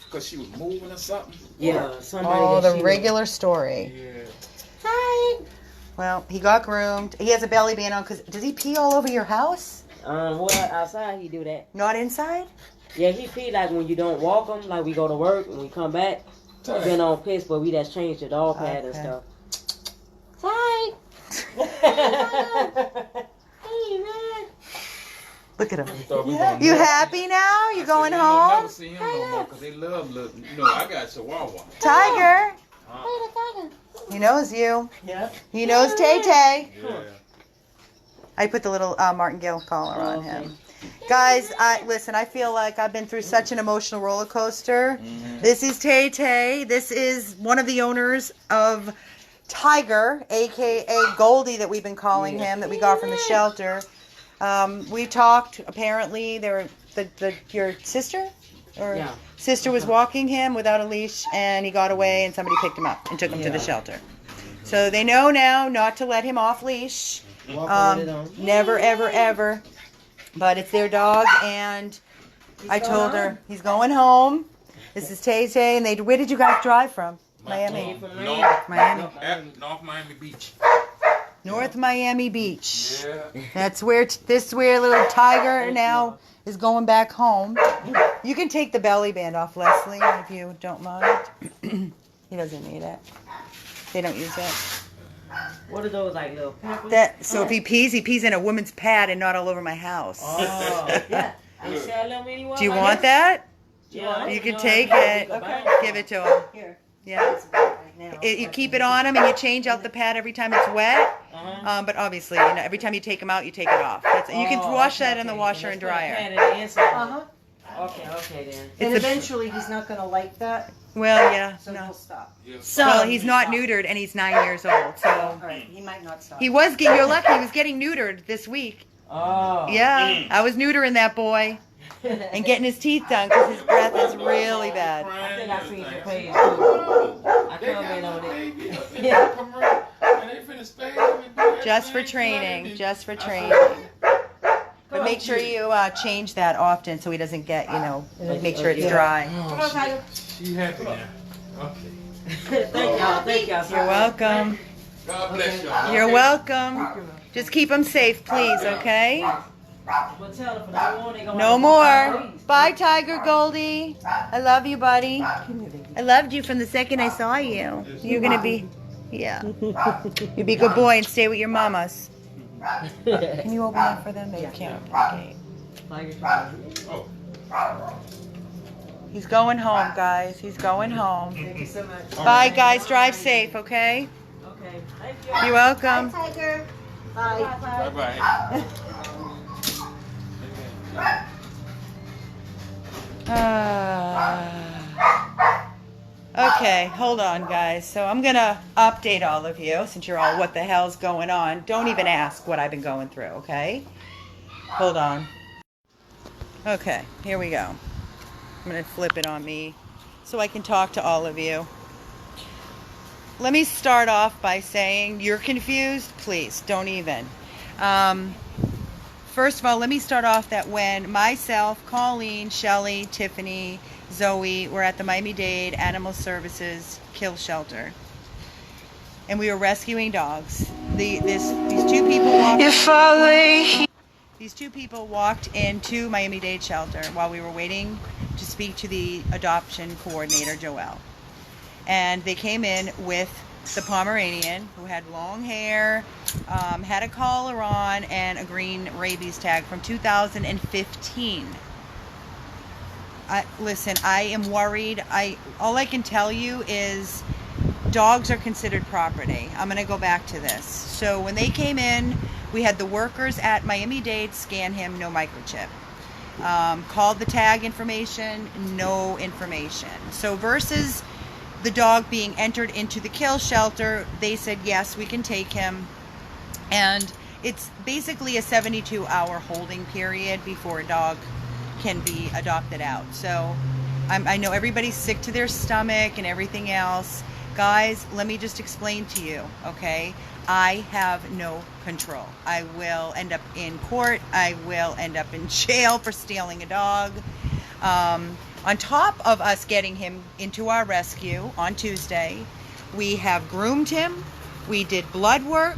because she was moving or something. Yeah, somebody. Oh, the regular story. Yeah. Hi. Well, he got groomed. He has a belly band on because does he pee all over your house? Well, outside he do that. Not inside? Yeah, he pee like when you don't walk him, like we go to work and we come back. He been on piss, but we just changed the dog pad and stuff. Hi. Hey, man. Look at him. Yeah. You happy now? You going home? I'll never see him no more because they love little. You know, I got Chihuahua. Tiger. He knows you. Yeah. He knows Tay Tay. Yeah. I put the little martingale collar on him. Guys, listen, I feel like I've been through such an emotional roller coaster. Mm-hmm. This is Tay Tay. This is one of the owners of Tiger, a.k.a. Goldie that we've been calling him, that we got from the shelter. We talked, apparently, your sister? Or sister was walking him without a leash, and he got away, and somebody picked him up and took him to the shelter. So they know now not to let him off leash. Never, ever, ever. But it's their dog, and I told her he's going home. This is Tay Tay, and where did you guys drive from? Miami. Miami. North Miami Beach. North Miami Beach. Yeah. That's where little Tiger now is going back home. You can take the belly band off, Leslie, if you don't mind. He doesn't need it. They don't use it. What are those, like little peppers? So if he pees in a woman's pad and not all over my house. Oh, yeah. You sell them anywhere? Do you want that? Yeah. You can take it. Give it to him. Here. Yeah. You keep it on him, and you change out the pad every time it's wet. But obviously, every time you take him out, you take it off. You can wash that in the washer and dryer. Okay then. And eventually he's not going to like that, Well, yeah. so he'll stop. Well, he's not neutered, and he's 9 years old. So All right, he might not stop. you're lucky. He was getting neutered this week. Oh. Yeah, I was neutering that boy and getting his teeth done because his breath is really bad. I think I seen your page too. I comment on it. Yeah. Just for training. Just for training. But make sure you change that often so he doesn't get, make sure it's dry. Come on, Tiger. You happy now? Okay. Thank y'all. You're welcome. God bless y'all. You're welcome. Just keep him safe, please, okay? No more. Bye, Tiger Goldie. I love you, buddy. I loved you from the second I saw you. You're going to be, you be a good boy and stay with your mamas. Can you open that for them? No, you can't. Okay. He's going home, guys. He's going home. Thank you so much. Bye, guys. Drive safe, okay? Okay. Thank you. You're welcome. Bye, Tiger. Bye. Bye-bye. Okay, hold on, guys. So I'm going to update all of you since you're all, what the hell's going on? Don't even ask what I've been going through, okay? Hold on. Okay, here we go. I'm going to flip it on me so I can talk to all of you. Let me start off by saying you're confused. Please, don't even. First of all, let me start off that when myself, Colleen, Shelly, Tiffany, Zoe were at the Miami-Dade Animal Services Kill Shelter, and we were rescuing dogs. These two people walked into Miami-Dade Shelter while we were waiting to speak to the adoption coordinator, Joelle. And they came in with the Pomeranian, who had long hair, had a collar on, and a green rabies tag from 2015. Listen, I am worried. All I can tell you is dogs are considered property. I'm going to go back to this. So when they came in, we had the workers at Miami-Dade scan him, no microchip. Called the tag information, no information. So versus the dog being entered into the kill shelter, they said, yes, we can take him. And it's basically a 72-hour holding period before a dog can be adopted out. So I know everybody's sick to their stomach and everything else. Guys, let me just explain to you, okay? I have no control. I will end up in court. I will end up in jail for stealing a dog. On top of us getting him into our rescue on Tuesday, we have groomed him, we did blood work,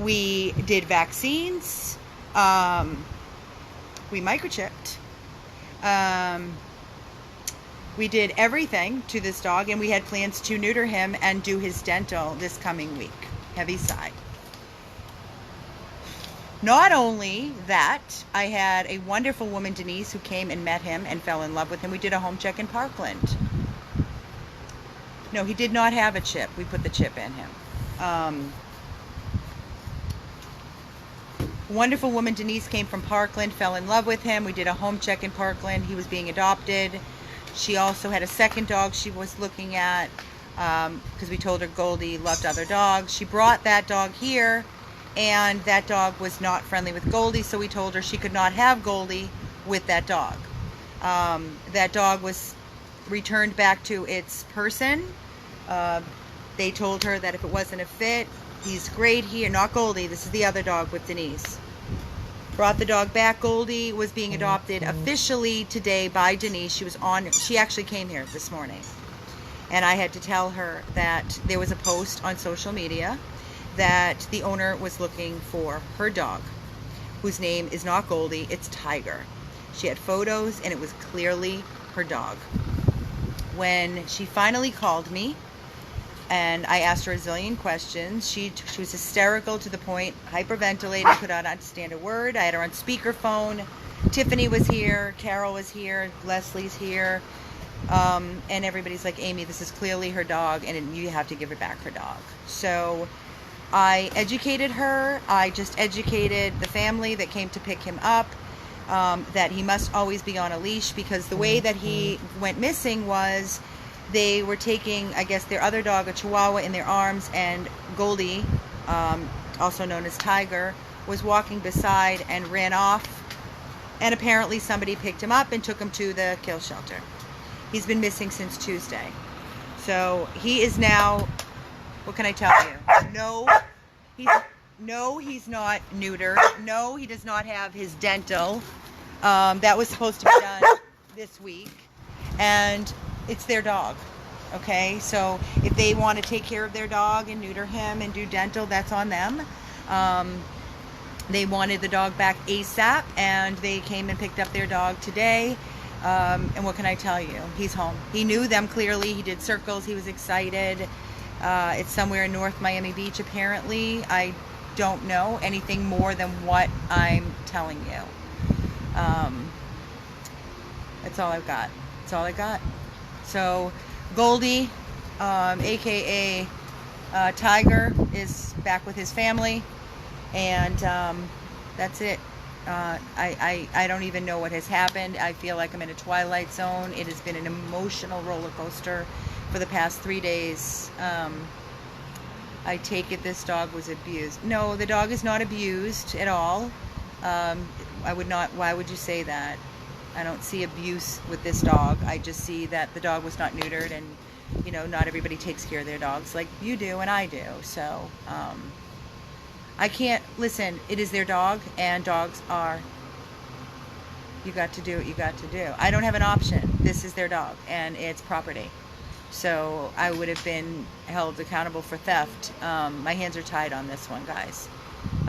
we did vaccines, we microchipped, we did everything to this dog, and we had plans to neuter him and do his dental this coming week. Heavy sigh. Not only that, I had a wonderful woman, Denise, who came and met him and fell in love with him. We did a home check in Parkland. No, he did not have a chip. We put the chip in him. Wonderful woman, Denise, came from Parkland, fell in love with him. We did a home check in Parkland. He was being adopted. She also had a second dog she was looking at because we told her Goldie loved other dogs. She brought that dog here, and that dog was not friendly with Goldie, so we told her she could not have Goldie with that dog. That dog was returned back to its person. They told her that if it wasn't a fit, he's great here. Not Goldie, this is the other dog with Denise. Brought the dog back. Goldie was being adopted officially today by Denise. She actually came here this morning. And I had to tell her that there was a post on social media that the owner was looking for her dog, whose name is not Goldie, it's Tiger. She had photos, and it was clearly her dog. When she finally called me, and I asked her a zillion questions, she was hysterical to the point, hyperventilating, could not understand a word. I had her on speakerphone. Tiffany was here, Carol was here, Leslie's here, and everybody's like, Amy, this is clearly her dog, and you have to give her back her dog. So I educated her. I just educated the family that came to pick him up, that he must always be on a leash, because the way that he went missing was they were taking, I guess, their other dog, a Chihuahua, in their arms, and Goldie, also known as Tiger, was walking beside and ran off, and apparently somebody picked him up and took him to the kill shelter. He's been missing since Tuesday. So he is now, what can I tell you? No, he's not neutered. No, he does not have his dental. That was supposed to be done this week. And it's their dog. Okay, so if they want to take care of their dog and neuter him and do dental, that's on them. They wanted the dog back ASAP, and they came and picked up their dog today. And what can I tell you? He's home. He knew them clearly. He did circles. He was excited. It's somewhere in North Miami Beach, apparently. I don't know anything more than what I'm telling you. That's all I've got. That's all I got. So Goldie, aka Tiger, is back with his family, and that's it. I don't even know what has happened. I feel like I'm in a twilight zone. It has been an emotional roller coaster for the past 3 days. I take it this dog was abused. No, the dog is not abused at all. I would not. Why would you say that? I don't see abuse with this dog. I just see that the dog was not neutered, and you know, not everybody takes care of their dogs like you do and I do. So I can't listen. It is their dog, and dogs are. You got to do what you got to do. I don't have an option. This is their dog, and it's property. So I would have been held accountable for theft. My hands are tied on this one, guys.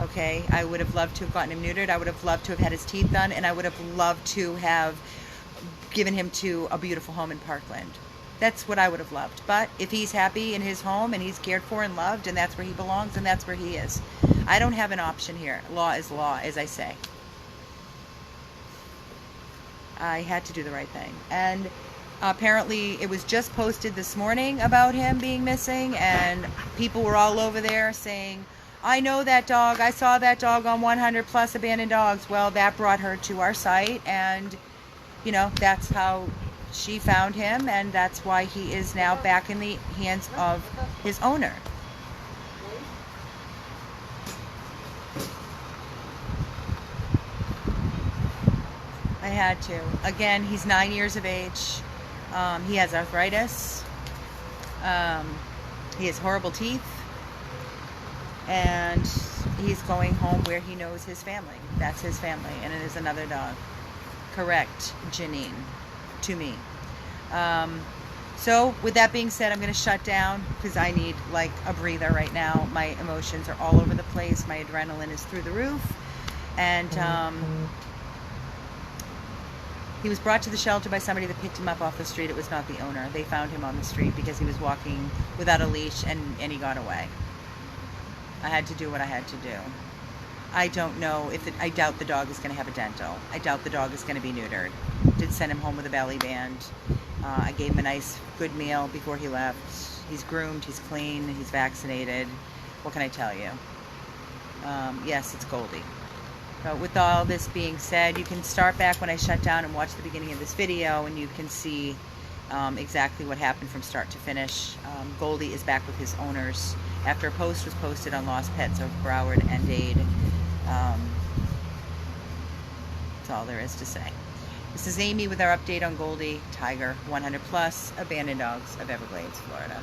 Okay, I would have loved to have gotten him neutered. I would have loved to have had his teeth done, and I would have loved to have given him to a beautiful home in Parkland. That's what I would have loved. But if he's happy in his home and he's cared for and loved, and that's where he belongs, and that's where he is. I don't have an option here. Law is law, as I say. I had to do the right thing. And apparently it was just posted this morning about him being missing, and people were all over there saying, I know that dog. I saw that dog on 100 plus abandoned dogs. Well, that brought her to our site, and you know, that's how she found him, and that's why he is now back in the hands of his owner. I had to. Again, he's 9 years of age. He has arthritis. He has horrible teeth. And he's going home where he knows his family. That's his family, and it is another dog. Correct, Janine. to me. So with that being said, I'm going to shut down because I need like a breather right now. My emotions are all over the place. My adrenaline is through the roof. And he was brought to the shelter by somebody that picked him up off the street. It was not the owner. They found him on the street because he was walking without a leash, and he got away. I had to do what I had to do. I don't know if I doubt the dog is going to have a dental. I doubt the dog is going to be neutered. Did send him home with a belly band. I gave him a nice, good meal before he left. He's groomed, he's clean, he's vaccinated. What can I tell you? Yes, it's Goldie. But with all this being said, you can start back when I shut down and watch the beginning of this video, and you can see exactly what happened from start to finish. Goldie is back with his owners after a post was posted on Lost Pets of Broward and Dade. That's all there is to say. This is Amy with our update on Goldie, Tiger 100 Plus, Abandoned Dogs of Everglades, Florida.